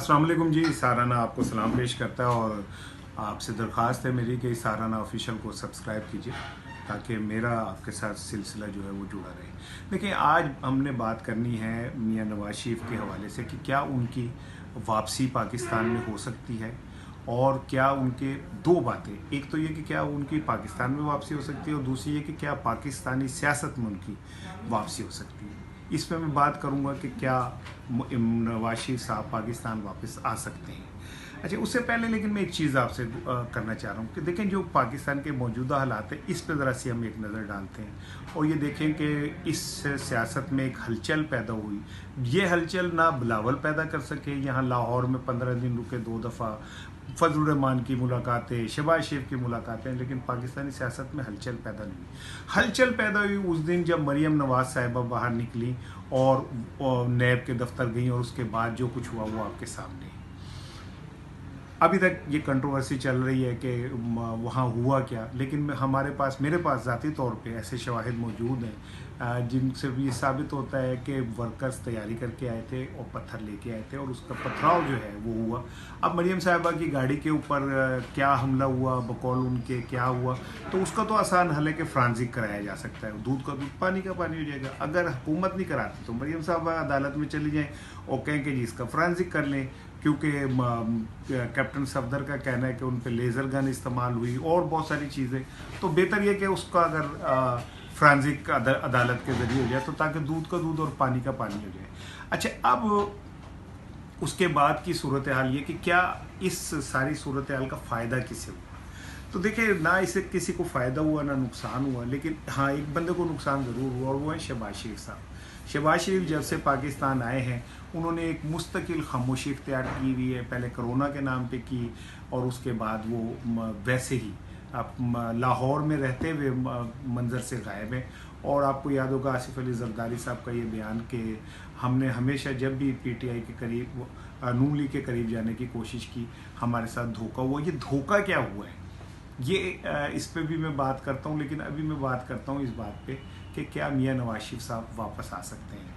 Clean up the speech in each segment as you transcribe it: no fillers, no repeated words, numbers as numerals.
अस्सलाम वालेकुम जी। साराना आपको सलाम पेश करता है और आपसे दरख्वास्त है मेरी कि साराना ऑफिशियल को सब्सक्राइब कीजिए ताकि मेरा आपके साथ सिलसिला जो है वो जुड़ा रहे। देखिए, आज हमने बात करनी है मियां नवाज शरीफ के हवाले से कि क्या उनकी वापसी पाकिस्तान में हो सकती है और क्या उनके दो बातें, एक तो ये कि क्या उनकी पाकिस्तान में वापसी हो सकती है और दूसरी ये कि क्या पाकिस्तानी सियासत में उनकी वापसी हो सकती है। इस पर मैं बात करूंगा कि क्या नवाज शरीफ साहब पाकिस्तान वापस आ सकते हैं। अच्छा, उससे पहले लेकिन मैं एक चीज़ आपसे करना चाह रहा हूँ कि देखें जो पाकिस्तान के मौजूदा हालात है इस पर ज़रा सी हम एक नज़र डालते हैं और ये देखें कि इस सियासत में एक हलचल पैदा हुई। ये हलचल ना बिलावल पैदा कर सके, यहाँ लाहौर में 15 दिन रुके, 2 दफ़ा फजल रहमान की मुलाकातें, शहबाज शरीफ की मुलाकातें, लेकिन पाकिस्तानी सियासत में हलचल पैदा नहीं हुई। हलचल पैदा हुई उस दिन जब मरियम नवाज साहिबा बाहर निकली और नैब के दफ्तर गई और उसके बाद जो कुछ हुआ वो आपके सामने। अभी तक ये कंट्रोवर्सी चल रही है कि वहाँ हुआ क्या, लेकिन मेरे पास ज़ाती तौर पे ऐसे शवाहिद मौजूद हैं जिनसे भी ये साबित होता है कि वर्कर्स तैयारी करके आए थे और पत्थर लेके आए थे और उसका पथराव जो है वो हुआ। अब मरियम साहिबा की गाड़ी के ऊपर क्या हमला हुआ, बकौल उनके क्या हुआ, तो उसका तो आसान हल है कि फ्रांजिक कराया जा सकता है। दूध का दूध, पानी का पानी हो जाएगा। अगर हुकूमत नहीं कराती तो मरियम साहिबा अदालत में चली जाएँ और कहें कि जी इसका फ्रांजिक कर लें, क्योंकि कैप्टन सफदर का कहना है कि उन पर लेज़र गन इस्तेमाल हुई और बहुत सारी चीज़ें। तो बेहतर यह कि उसका अगर फ्रांजिक अदालत के ज़रिए हो जाए तो ताकि दूध का दूध और पानी का पानी हो जाए। अच्छा, अब उसके बाद की सूरत हाल ये कि क्या इस सारी सूरत हाल का फ़ायदा किसे हुआ। तो देखिए, ना इसे किसी को फ़ायदा हुआ ना नुकसान हुआ, लेकिन हाँ एक बंदे को नुकसान ज़रूर हुआ और वो है शहबाज शरीफ साहब। शहबाज शरीफ जब से पाकिस्तान आए हैं उन्होंने एक मुस्तकिल खामोशी इख्तियार की हुई है। पहले कोरोना के नाम पे की और उसके बाद वो वैसे ही आप लाहौर में रहते हुए मंजर से गायब है। और आपको याद होगा आसिफ अली जरदारी साहब का ये बयान कि हमने हमेशा जब भी पीटीआई के करीब, नून लीग के करीब जाने की कोशिश की, हमारे साथ धोखा हुआ। ये धोखा क्या हुआ है, ये इस पे भी मैं बात करता हूँ, लेकिन अभी मैं बात करता हूँ इस बात पे कि क्या मियां नवाज शरीफ साहब वापस आ सकते हैं।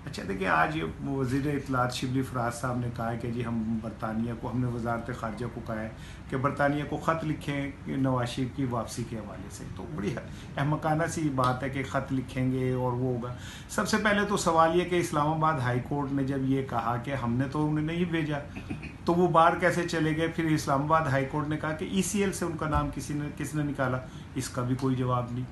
अच्छा, देखिए, आज वज़ीर इत्तलात शिबली फराज साहब ने कहा है कि जी हमने वजारत ख़ारजा को कहा है कि बरतानिया को ख़त लिखें नवाज शरीफ की वापसी के हवाले से। तो बड़ी अहमकाना सी बात है कि ख़त लिखेंगे और वो होगा। सबसे पहले तो सवाल ये कि इस्लामाबाद हाई कोर्ट ने जब ये कहा कि हमने तो उन्हें नहीं भेजा, तो वो बाहर कैसे चले गए। फिर इस्लामाबाद हाई कोर्ट ने कहा कि ECL से उनका नाम किसने निकाला, इसका भी कोई जवाब नहीं,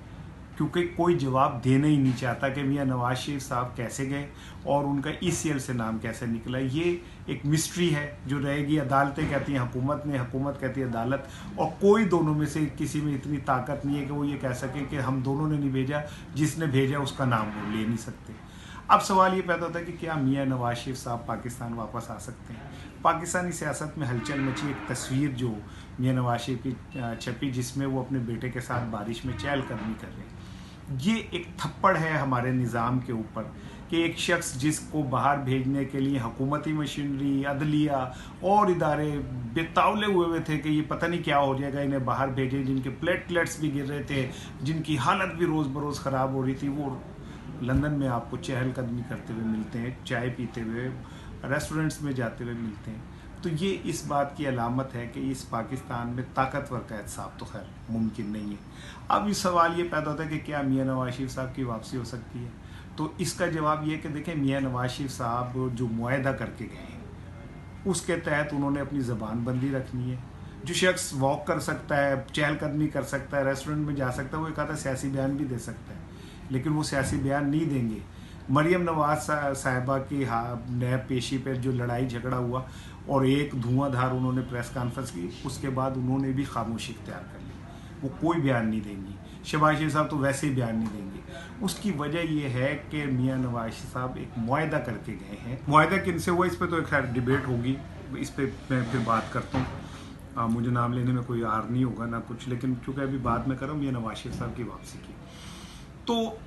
क्योंकि कोई जवाब देना ही नहीं चाहता कि मियां नवाज शरीफ साहब कैसे गए और उनका ECL से नाम कैसे निकला। ये एक मिस्ट्री है जो रहेगी। अदालतें कहती हैं हुकूमत ने, हुकूमत कहती है अदालत, और कोई दोनों में से किसी में इतनी ताकत नहीं है कि वो ये कह सके कि हम दोनों ने नहीं भेजा, जिसने भेजा उसका नाम वो ले नहीं सकते। अब सवाल ये पैदा होता है कि क्या मियां नवाज शरीफ साहब पाकिस्तान वापस आ सकते हैं। पाकिस्तानी सियासत में हलचल मची एक तस्वीर जो मियां नवाज शरीफ की छपी, जिसमें वो अपने बेटे के साथ बारिश में चहलकदमी कर रहे हैं। ये एक थप्पड़ है हमारे निज़ाम के ऊपर कि एक शख्स जिसको बाहर भेजने के लिए हुकूमती मशीनरी, अदलिया और इदारे बेतावले हुए थे कि ये पता नहीं क्या हो जाएगा, इन्हें बाहर भेजे, जिनके प्लेटलेट्स भी गिर रहे थे, जिनकी हालत भी रोज़ बरोज़ ख़राब हो रही थी, वो लंदन में आपको चहलकदमी करते हुए मिलते हैं, चाय पीते हुए, रेस्टोरेंट्स में जाते हुए मिलते हैं। तो ये इस बात की अलामत है कि इस पाकिस्तान में ताकतवर का एहसाब तो खैर मुमकिन नहीं है। अब इस सवाल ये पैदा होता है कि क्या मियां नवाज शरीफ साहब की वापसी हो सकती है। तो इसका जवाब ये है कि देखें, मियां नवाज शरीफ साहब जो मुआहदा करके गए हैं उसके तहत उन्होंने अपनी ज़बान बंदी रखनी है। जो शख्स वॉक कर सकता है, चहलकदमी कर सकता है, रेस्टोरेंट में जा सकता है, वो एक आधा सियासी बयान भी दे सकता है, लेकिन वो सियासी बयान नहीं देंगे। मरियम नवाज साहिबा की नैब पेशी पर जो लड़ाई झगड़ा हुआ और एक धुआंधार उन्होंने प्रेस कॉन्फ्रेंस की, उसके बाद उन्होंने भी खामोशी इख्तियार कर ली, वो कोई बयान नहीं देंगी। शहबाज शरीफ साहब तो वैसे ही बयान नहीं देंगे। उसकी वजह यह है कि मियां नवाज साहब एक मुआहदा करके गए हैं। मुआहदा किन से हुआ इस पर तो एक खैर डिबेट होगी, इस पर मैं फिर बात करता हूँ। मुझे नाम लेने में कोई आर नहीं होगा ना कुछ, लेकिन चूँकि अभी बात मैं कर रहा हूँ मियां नवाज शरीफ साहब की वापसी की, तो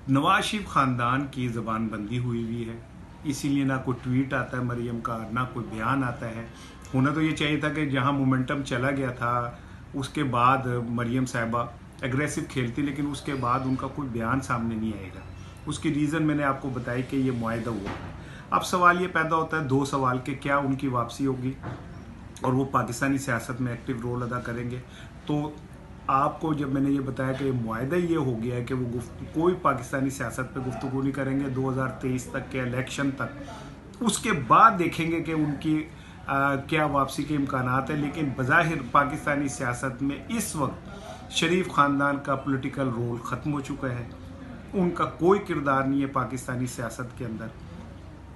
नवाज शरीफ ख़ानदान की ज़बान बंदी हुई है, इसीलिए ना कोई ट्वीट आता है मरियम का, ना कोई बयान आता है। होना तो ये चाहिए था कि जहां मोमेंटम चला गया था उसके बाद मरियम साहिबा एग्रेसिव खेलती, लेकिन उसके बाद उनका कोई बयान सामने नहीं आएगा। उसकी रीज़न मैंने आपको बताई कि ये मुआहदा हुआ है। अब सवाल ये पैदा होता है 2 सवाल के, क्या उनकी वापसी होगी और वो पाकिस्तानी सियासत में एक्टिव रोल अदा करेंगे। तो आपको जब मैंने ये बताया कि मुआहदा ये हो गया है कि वो कोई पाकिस्तानी सियासत पे गुफ्तगू नहीं करेंगे 2023 तक के इलेक्शन तक, उसके बाद देखेंगे कि उनकी क्या वापसी के इम्कानात है। लेकिन बज़ाहिर पाकिस्तानी सियासत में इस वक्त शरीफ ख़ानदान का पॉलिटिकल रोल ख़त्म हो चुका है, उनका कोई किरदार नहीं है पाकिस्तानी सियासत के अंदर।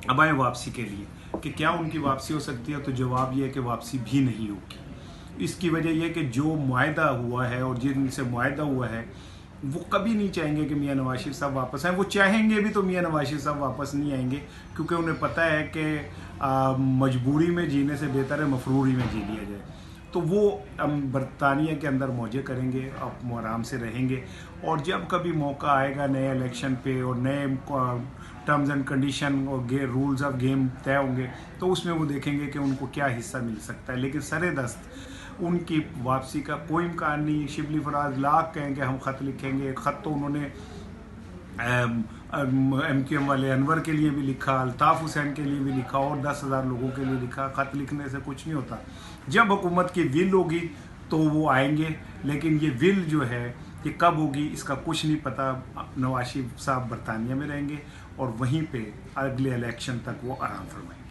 अब आए वापसी के लिए कि क्या उनकी वापसी हो सकती है, तो जवाब ये है कि वापसी भी नहीं होगी। इसकी वजह यह कि जो मुआहदा हुआ है और जिनसे मुआहदा हुआ है वो कभी नहीं चाहेंगे कि मियां नवाज शरीफ साहब वापस आएँ। वो चाहेंगे भी तो मियां नवाज शरीफ साहब वापस नहीं आएंगे, क्योंकि उन्हें पता है कि मजबूरी में जीने से बेहतर है मफरूरी में जी लिया जाए। तो वो बरतानिया के अंदर मौजे करेंगे, अब आराम से रहेंगे, और जब कभी मौका आएगा नए इलेक्शन पे और नए टर्म्स एंड कंडीशन और रूल्स ऑफ गेम तय होंगे, तो उसमें वो देखेंगे कि उनको क्या हिस्सा मिल सकता है। लेकिन सरेदस्त उनकी वापसी का कोई इम्कान नहीं। शिबली फराज लाख कहेंगे हम ख़त लिखेंगे, ख़त तो उन्होंने MQM वाले अनवर के लिए भी लिखा, अल्ताफ़ हुसैन के लिए भी लिखा और 10,000 लोगों के लिए लिखा। ख़त लिखने से कुछ नहीं होता। जब हुकूमत की विल होगी तो वो आएंगे, लेकिन ये विल जो है ये कब होगी इसका कुछ नहीं पता। नवाज शरीफ साहब बरतानिया में रहेंगे और वहीं पे अगले इलेक्शन तक वो आराम फरमाएंगे।